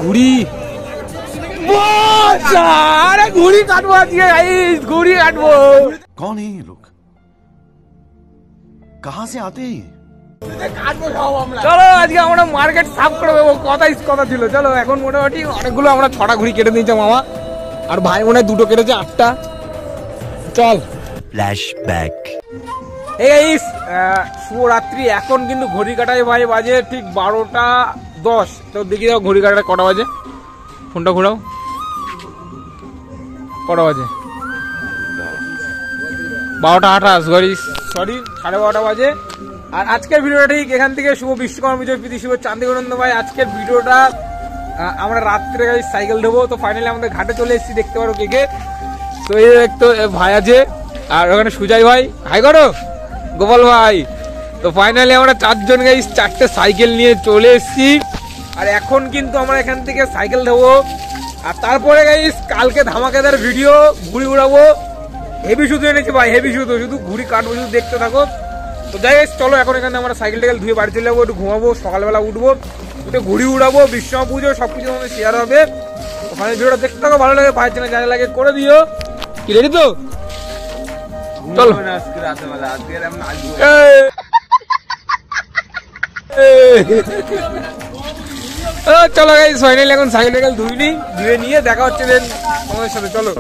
ঘুড়ি, अरे घुड़ी काटबो আজকে गाइस, घुड़ी काटबो। कौन है ये लोग, कहां से आते हैं? চলো আজকে আমরা মার্কেট সাফ করে দেবো, কথা ছিল। চলো এখন মোটামুটি অনেকগুলো আমরা 6টা ঘুড়ি কেটে দিয়েছে মামা, আর ভাই মনে হয় 2টো কেটেছে, 8টা। চল ফ্ল্যাশব্যাক। এই গাইস শুভরাত্রি। এখন কিন্তু ঘড়ি কাটায় ভাই বাজে ঠিক 12টা 10। তো দেখি দাও ঘড়ি কাটায় কটা বাজে, ফোনটা ঘোরাও, কটা বাজে? 12টা 28, সরি 12:30 বাজে। আর আজকের ভিডিওটা ঠিক এখান থেকে শুভ বিশ্বকর্মা বিজয়, প্রীতি শুভ চান্দিগনন্দ ভাই। আজকের ভিডিওটা আমরা রাত্রে গাইস সাইকেল দেবো। তো ফাইনালি আমাদের ঘাটে চলে এসেছি, দেখতে পারো কে কে। তো এই দেখতো ভাই আছে, আর ওখানে সুজয় ভাই, হাই করো, গোপাল ভাই। তো ফাইনালি আমরা 4 জন গাইস 4টে সাইকেল নিয়ে চলে এসেছি। আর এখন কিন্তু আমরা এখান থেকে সাইকেল দেবো, আর তারপরে গাইস কালকে ধামাকাদার ভিডিও, ঘুড়ি উড়াবো। হেভি শুধু এনেছি ভাই, হেভি শুধু ঘুড়ি কাটবো, শুধু দেখতে থাকো। তো যাই গাইস চলো এখন এখানে আমরা সাইকেল টাইকেল ধুয়ে বাড়ি চলে যাবো, একটু ঘুমাবো, সকালবেলা উঠবো, উঠে ঘুড়ি উড়াবো, বিশ্বকর্মা পুজো সবকিছু আমাদের শেয়ার হবে। ওখানে ভিডিওটা দেখতে থাকো, ভালো লাগে, ভাইয়ের চ্যানেল যা লাগে করে দিও। কি রেডি তো? চলো চলো গাইস ফাইনালি এখন সাইকেল টাইকেল ধুয়ে নিয়ে দেখা হচ্ছে দেন তোমাদের সাথে। চলো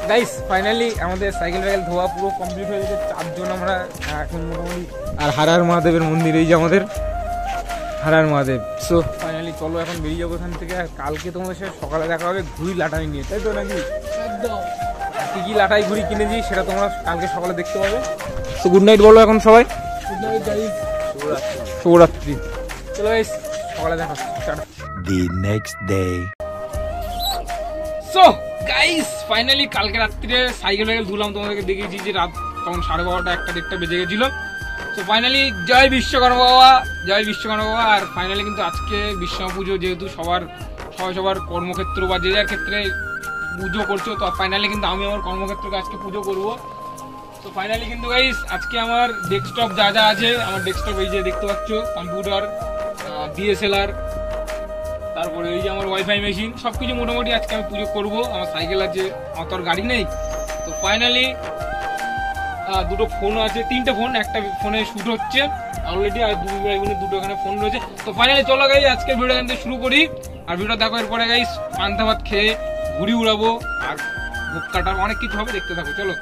গাইস ফাইনালি আমাদের সাইকেল টাইকেল ধোয়া পুরো কমপ্লিট হয়ে গেছে। 4 জন আমরা এখন মোটামুটি। আর হারার মহাদেবের মন্দির এই যে আমাদের হারার মহাদেব। সো ফাইনালি চলো এখন বেরিয়ে যাবো এখান থেকে। আর কালকে তোমাদের সাথে সকালে দেখা হবে ঘুড়ি লাটাই নিয়ে, তাই তো নাকি? কি কি লাটাই ঘুড়ি কিনেছি সেটা তোমরা কালকে সকালে দেখতে পাবে। তো গুড নাইট বলো এখন সবাই। গুড নাইট গাইস, শুভরাত্রি। চলো গাইস সকালে দেখা হচ্ছে। The next day. So guys finally কালকে রাত্রে সাইকেল ধুলাম, তোমাদেরকে দেখিয়েছি যে রাত তখন 12:30 1টা বেজে গেছিল। তো ফাইনালি জয় বিশ্বকর্মা বাবা, জয় বিশ্বকর্মা বাবা। আর ফাইনালি কিন্তু আজকে বিশ্বকর্মা পুজো, যেহেতু সবার কর্মক্ষেত্র বা যে যার ক্ষেত্রে পুজো করছো, তো ফাইনালি কিন্তু আমি আমার কর্মক্ষেত্রকে আজকে পুজো করবো। তো ফাইনালি কিন্তু গাইস আজকে আমার ডেস্কটপ যা আছে, আমার ডেস্কটপ এই যে দেখতে পাচ্ছ, কম্পিউটার, DSLR, তারপরে এই যে আমার ওয়াইফাই মেশিন, সবকিছু মোটামুটি আজকে আমি পুজো করবো। আমার সাইকেল আছে, আমার তো আর গাড়ি নেই। তো ফাইনালি 2টো ফোন আছে, 3টে ফোন, একটা ফোনে শুট হচ্ছে অলরেডি, আর 2 ভাই বোনের 2টো এখানে ফোন রয়েছে। তো ফাইনালি চলো গাইস আজকের ভিডিও এখান থেকে শুরু করি। আর ভিডিও দেখো, এরপরে গাইস পান্তা ভাত খেয়ে ঘুড়ি উড়াবো, আর ভোগ কাটা, অনেক কিছু হবে, দেখতে থাকো। চলো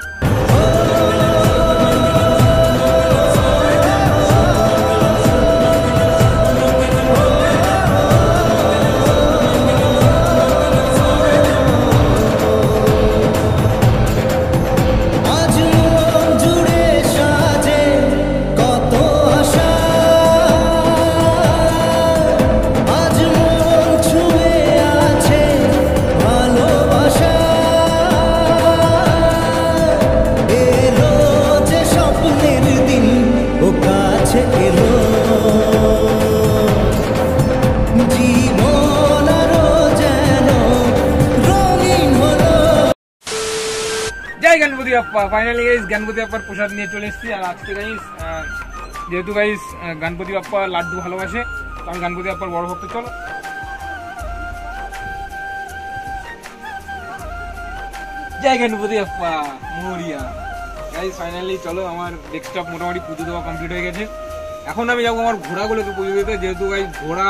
গণপতি বাপ্পা। ফাইনালি গাইস গণপতি বাপ্পার প্রসাদ নিয়ে চলে এসেছি। আর আজকে গাইস যেহেতু গাইস গণপতি বাপ্পা লাড্ডু ভালোবাসে, তো আমি গণপতি বাপ্পার বড় ভক্ত। চলো জয় Ganapati Bappa Moria. Guys finally চলো আমার ডেস্কটপ মোটামুটি পুজো দেওয়া কমপ্লিট হয়ে গেছে। এখন আমি যাবো আমার ঘোড়াগুলোকে পুজো দিতে, যেহেতু গাইস ঘোড়া,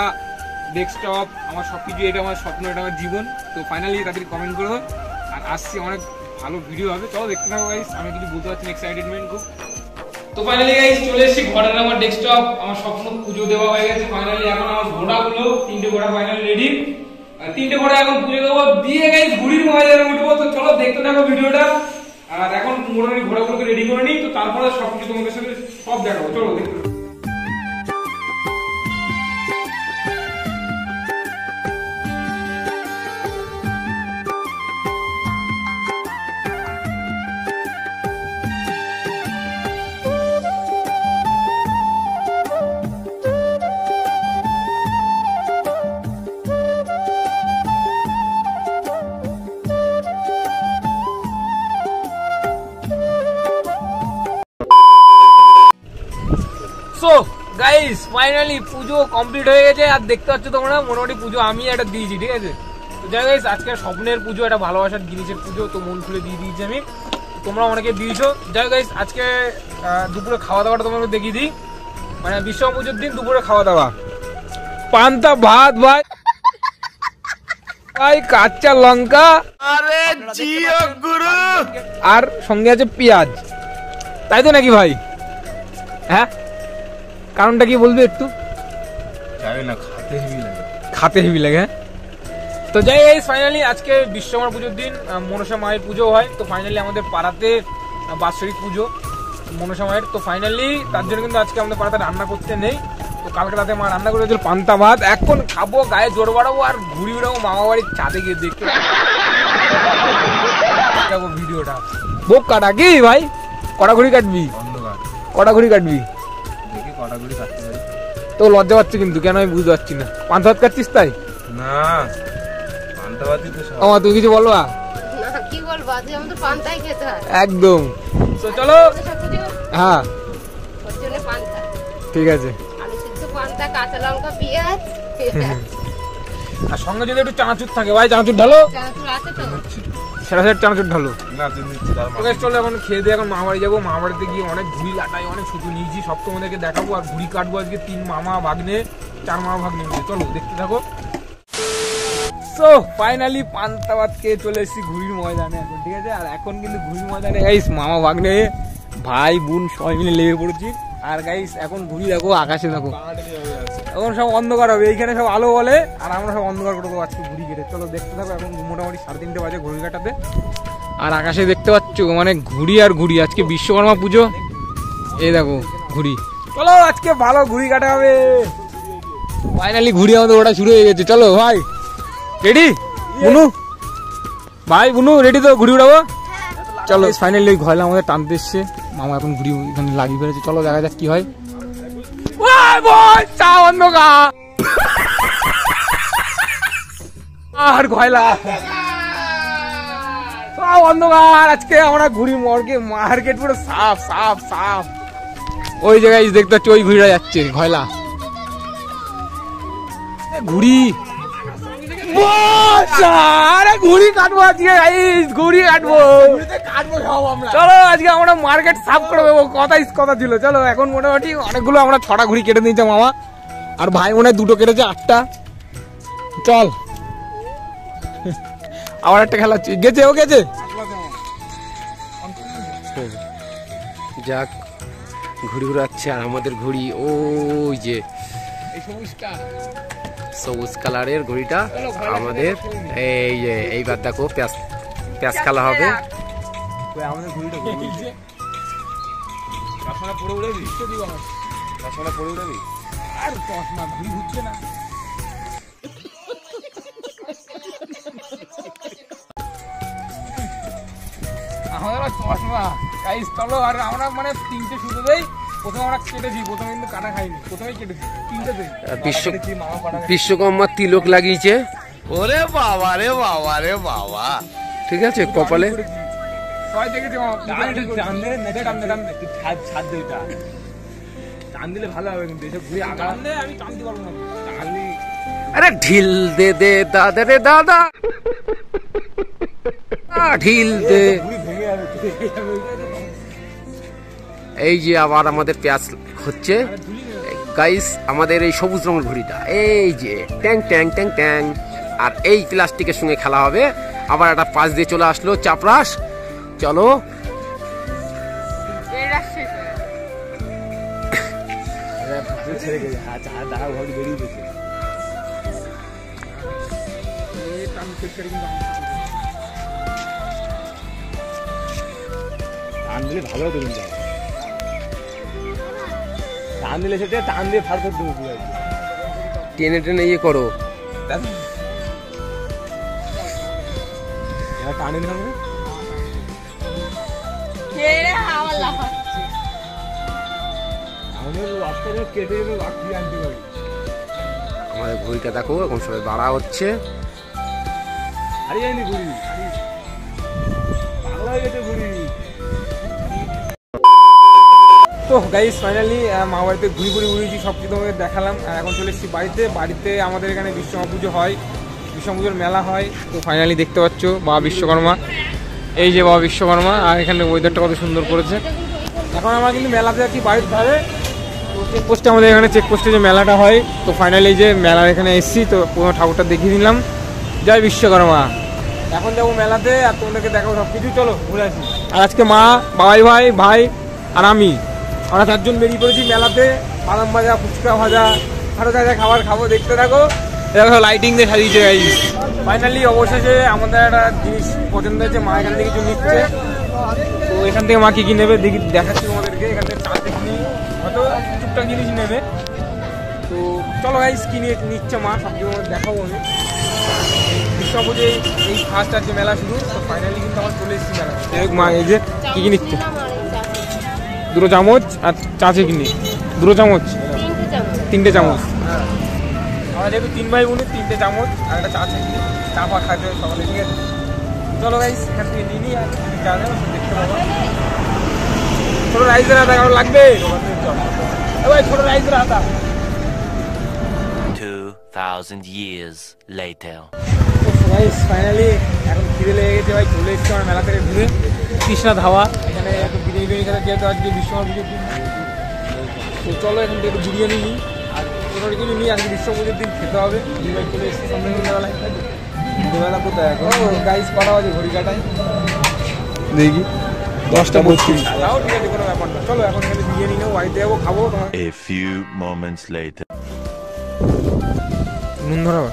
ডেস্কটপ আমার সবকিছু, এটা আমার স্বপ্ন, এটা আমার জীবন। তো ফাইনালি তাদের কমেন্ট করে দাও, আর আসছি অনেক ভালো ভিডিও হবে, চলো দেখতে থাকো গাইস। আমি কিছু বলতে পারছি, এক্সাইটেডমেন্ট খুব। তো ফাইনালি গাইস চলে এসেছি ঘরের আমার ডেস্কটপ, আমার স্বপ্ন পুজো দেওয়া হয়ে গেছে ফাইনালি। এখন আমার ঘোড়াগুলো 3টে ঘোড়া ফাইনালি রেডি, আর 3টে ঘোড়া এখন পুজো দেবো দিয়ে গাইস ঘুড়ির ময়দানে উঠবো। তো চলো দেখতে থাকো ভিডিওটা। আর এখন মোটামুটি ঘোড়াগুলোকে রেডি করে নিই, তো তারপরে সবকিছু তোমাদের সাথে সব দেখাবো। চলো দেখতে থাকো। সো গাইস ফাইনালি পুজো কমপ্লিট হয়ে গেছে, আর দেখতে পাচ্ছ তোমরা মোটামুটি পুজো আমি একটা দিয়েছি, ঠিক আছে। তো যাই গাইস আজকে স্বপ্নের পুজো, একটা ভালোবাসার জিনিসের পুজো, তো মন খুলে দিয়ে দিয়েছি আমি, তোমরা অনেকে দিয়েছো। যাই গাইস আজকে দুপুরে খাওয়া দাওয়াটা তোমাকে দেখিয়ে দিই, মানে বিশ্বকর্মা পুজোর দিন দুপুরে খাওয়া দাওয়া পান্তা ভাত ভাই, ভাই কাঁচা লঙ্কা, अरे जियो गुरु আর সঙ্গে আছে পেঁয়াজ, তাই তো নাকি ভাই? হ্যাঁ, কারণটা কি বলবে একটু? जावे ना খাতে হেভি লাগে। তো যাই গাইস ফাইনালি আজকে বিশ্বকর্মা পুজোর দিন মনসা মায়ের পুজো হয়। তো ফাইনালি আমাদের পাড়াতে বাৎসরিক পুজো মনসা মায়ের। তো ফাইনালি তার জন্য কিন্তু আজকে আমাদের পাড়াতে রান্না করতে নেই। তো কালকে রাতে মা রান্না করেছিল পান্তা ভাত, এখন খাবো, গায়ে জোর বাড়াবো আর ঘুরি উড়াবো মামা বাড়ির ছাদে গিয়ে দেখতে যাবো ভিডিওটা। বোক কাটা কি ভাই? কটা ঘুড়ি কাটবি? কটা ঘুড়ি কাটবি? তো লজ্জা পাচ্ছে কিন্তু, কেন আমি বুঝতে পারছি না। পান্তা ভাত কাটছিস তাই? না পান্তা ভাতই তো সব। তুমি কিছু বলবা? না কি বলবো, আজকে আমাদের পান্তাই খেতে হয় একদম। তো চলো। হ্যাঁ ওর জন্য পান্তা, ঠিক আছে। আলু সিদ্ধ, পান্তা, কাঁচা লঙ্কা, পেঁয়াজ, আর সঙ্গে যদি একটু চানাচুর থাকে ভাই, চানাচুর ঢালো, চানাচুর আছে তো? সেরা সেরা চানাচুর ঢালো। না তুই নিচ্ছিস তার তো চলো এখন খেয়ে দিয়ে এখন মামা বাড়ি যাবো। মামা বাড়িতে গিয়ে অনেক ঘুড়ি লাটাই, অনেক ছুটু নিয়েছি, সব তোমাদেরকে দেখাবো। আর ঘুড়ি কাটবো আজকে 3 মামা ভাগ্নে, 4 মামা ভাগ্নে মিলে। চলো দেখতে থাকো। সো ফাইনালি পান্তা ভাত খেয়ে চলে এসেছি ঘুড়ির ময়দানে এখন, ঠিক আছে। আর এখন কিন্তু ঘুড়ির ময়দানে গাইস মামা ভাগ্নে ভাই বোন সবাই মিলে লেগে পড়েছি। আর গাইস এখন ঘুড়ি দেখো, আকাশে দেখো, এখন সব অন্ধকার হবে, এইখানে সব আলো বলে, আর আমরা সব অন্ধকার করে দেবো আজকে ঘুড়ি কেটে। চলো দেখতে থাকো। এখন মোটামুটি 3:30 বাজে ঘুড়ি কাটাতে, আর আকাশে দেখতে পাচ্ছ মানে ঘুড়ি আর ঘুড়ি। আজকে বিশ্বকর্মা পুজো, এই দেখো ঘুড়ি। চলো আজকে ভালো ঘুড়ি কাটা হবে। ফাইনালি ঘুড়ি আমাদের ওটা শুরু হয়ে গেছে। চলো ভাই রেডি? বুনু ভাই, বুনু রেডি তো ঘুড়ি উড়াবো? চলো ফাইনালি ওই ঘয়লা আমাদের টানতে এসছে, মামা এখন ঘুড়ি এখানে লাগিয়ে ফেলেছে। চলো দেখা যাক কি হয়। আর ঘয়লা অন্ধকার, আজকে আমরা ঘুড়ি মার্কেট পুরো সাফ সাফ সাফ। ওই জায়গায় দেখতে পাচ্ছি ওই ঘুড়িটা যাচ্ছে ঘয়লা ঘুড়ি। ঘুড়ি কাটবো আজকে, ঘুড়ি কাটবো। চলো আজকে আমরা মার্কেট সাফ করে দেবো, কথা ছিল। চলো এখন মোটামুটি অনেকগুলো আমরা 6টা ঘুড়ি কেটে নিয়েছে মামা, আর ভাই মনে হয় 2টো কেটেছে, 8টা। চল আবার একটা খেলা গেছে, ও গেছে। যাক ঘুড়ি উড়াচ্ছে, আর আমাদের ঘুড়ি ওই যে সবুজ কালারের ঘুড়িটা আমাদের। এই যে এইবার দেখো প্যাঁচ খেলা হবে। আমাদের ঘুড়িটা পড়ে উড়াবি, পড়ে উড়াবি, আর চশমা ঘুড়ি ঘুরছে না। আমাদের চশমা গাইস। চলো আর আমরা মানে 3টে শুরু দেই। প্রথমে আমরা কেটেছি, প্রথমে কিন্তু কাটা খাইনি, প্রথমেই কেটেছি 3টে দেই। বিশ্বকর্মা তিলক লাগিয়েছে। ওরে বাবা রে বাবা রে বাবা, ঠিক আছে কপালে। সবাই দেখেছি মামা টান দে, নেটে টান দে, টান দে, ছাদ দে, টান দিলে ভালো হবে। কিন্তু এসব ঘুরে আগা টান দে, আমি টানতে পারবো না। টানলে আরে ঢিল দে দে দাদা রে দাদা, ঢিল দে। এই যে আবার আমাদের পেঁয়াজ হচ্ছে গাইস, আমাদের এই সবুজ রঙের ঘুড়িটা, এই যে ট্যাং ট্যাং ট্যাং ট্যাং। আর এই প্লাস্টিকের সঙ্গে খেলা হবে। আবার একটা পাশ দিয়ে চলে আসলো চাপরাস। চলো ছেড়ে গেছে আচ্ছা দাঁড়া ঘর বেরিয়ে গেছে টান দিলে ভালো হতো কিন্তু টান দিলে সেটা টান দিয়ে ফার করে দেবো টেনে টেনে ইয়ে করো। টানে দিলাম আমাদের রাস্তাটা কেটে যেন রাখি আনতে পারি। আমাদের ঘড়িটা দেখো এখন সবাই বাড়া হচ্ছে। আরে যায়নি ঘুরি বাংলা হয়ে গেছে ঘুরি। তো গাইস ফাইনালি মা বাড়িতে ঘুরি ঘুরিয়েছি, সব কিছু তোমাদের দেখালাম। আর এখন চলে এসেছি বাড়িতে আমাদের এখানে বিশ্বকর্মা পুজো হয়, বিশ্বকর্মা পুজোর মেলা হয়। তো ফাইনালি দেখতে পাচ্ছ বাবা বিশ্বকর্মা, এই যে বাবা বিশ্বকর্মা। আর এখানে ওয়েদারটা কত সুন্দর করেছে। এখন আমরা কিন্তু মেলাতে যাচ্ছি বাড়ির ধারে। তো চেকপোস্টে আমাদের এখানে চেকপোস্টে যে মেলাটা হয়, তো ফাইনালি যে মেলার এখানে এসেছি, তো পুরো ঠাকুরটা দেখিয়ে দিলাম। জয় বিশ্বকর্মা। এখন যাবো মেলাতে আর তোমাদেরকে দেখাবো সব কিছু। চলো ঘুরে আসি। আর আজকে মা, বাবাই ভাই আর আমরা 4 জন বেরিয়ে পড়েছি মেলাতে। বাদাম ভাজা, ফুচকা ভাজা, আরো যা যা খাবার খাবো, দেখতে থাকো। এরকম লাইটিং দিয়ে সাজিয়েছে গাইস। ফাইনালি অবশেষে আমাদের একটা জিনিস পছন্দ হয়েছে, মা এখান থেকে কিছু নিচ্ছে। তো এখান থেকে মা কি নেবে দেখি, দেখাচ্ছি তোমাদেরকে। এখান থেকে চা দেখনি, হয়তো টুকটাক জিনিস নেবে। তো চলো গাইস, কি নিচ্ছে মা সব কিছু দেখাবো আমি। বিশ্বকর্মা পুজোয় এই ফার্স্ট আছে মেলা শুরু। তো ফাইনালি কিন্তু আমার চলে এসেছি মেলা। মা এই যে কি নিচ্ছে, দুটো চামচ আর চা চিনি, দুটো চামচ, 3টে চামচ। আমরা যেহেতু 3 ভাই বোনের 3টে চামচ আর একটা চা চিনি, চা ফা খাইতে হবে সকালে, ঠিক আছে। চলো গাইস এখান থেকে নিয়ে নিই আর যা যাবে দেখতে পাবো। ছোটো রাইসের আদা কারো লাগবে, ভাই ছোটো রাইসের আদা। 2000 years later. গাইস ফাইনালি এখন খিদে লেগে গেছে ভাই, চলে এসেছি আমার মেলা থেকে ঘুরে। কৃষ্ণা ধাওয়া এখানে একটু বিরিয়ানি খেতে, যেহেতু আজকে বিশ্বকর্মা পুজোর দিন। তো চলো এখন একটু বিরিয়ানি নিই আর কোনো কিছু নিই, আজকে বিশ্বকর্মা পুজোর দিন খেতে হবে। ভাই চলে এসেছি সামনে মেলা। দুবেলা কোথায় এখন গাইস কটা বাজে ঘড়ি কাটাই দেখি 10:32। তাও ঠিক আছে, কোনো ব্যাপার না। চলো এখন এখানে বিরিয়ানি নেবো, বাড়িতে যাবো, খাবো। তোমার A few moments later. নুন ধরাবো।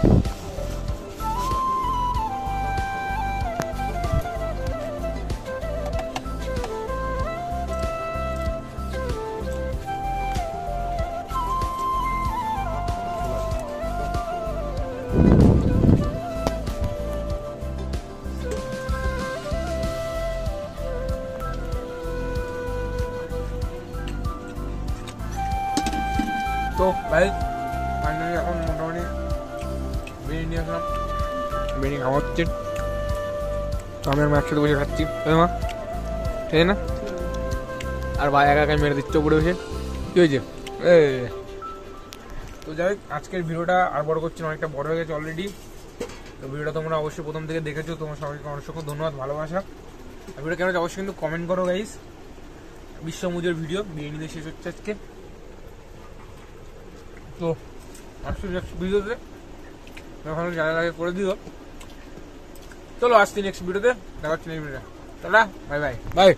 তো ভাই ফাইনালি এখন মোটামুটি বিরিয়ানি নিয়ে আসলাম, বিরিয়ানি খাওয়া হচ্ছে। তো আমি আর মা একসাথে বসে খাচ্ছি, মা ঠিক আছে না? আর ভাই একা একা মেরে দিচ্ছে উপরে বসে। কি হয়েছে? তো যাই হোক, আজকের ভিডিওটা আর বড় করছি না, অনেকটা বড় হয়ে গেছে অলরেডি। তো ভিডিওটা তোমরা অবশ্যই প্রথম থেকে দেখেছো, তোমার সবাইকে অসংখ্য ধন্যবাদ, ভালোবাসা। আর ভিডিও কেন অবশ্যই কিন্তু কমেন্ট করো গাইস। বিশ্বকর্মা পুজোর ভিডিও বিরিয়ানি দিয়ে শেষ হচ্ছে আজকে। তো আসছি নেক্সট ভিডিওতে, এখন যা লাগে করে দিও। চলো আসছি নেক্সট ভিডিওতে, দেখা হচ্ছে নেক্সট ভিডিওতে। Tata, bye bye.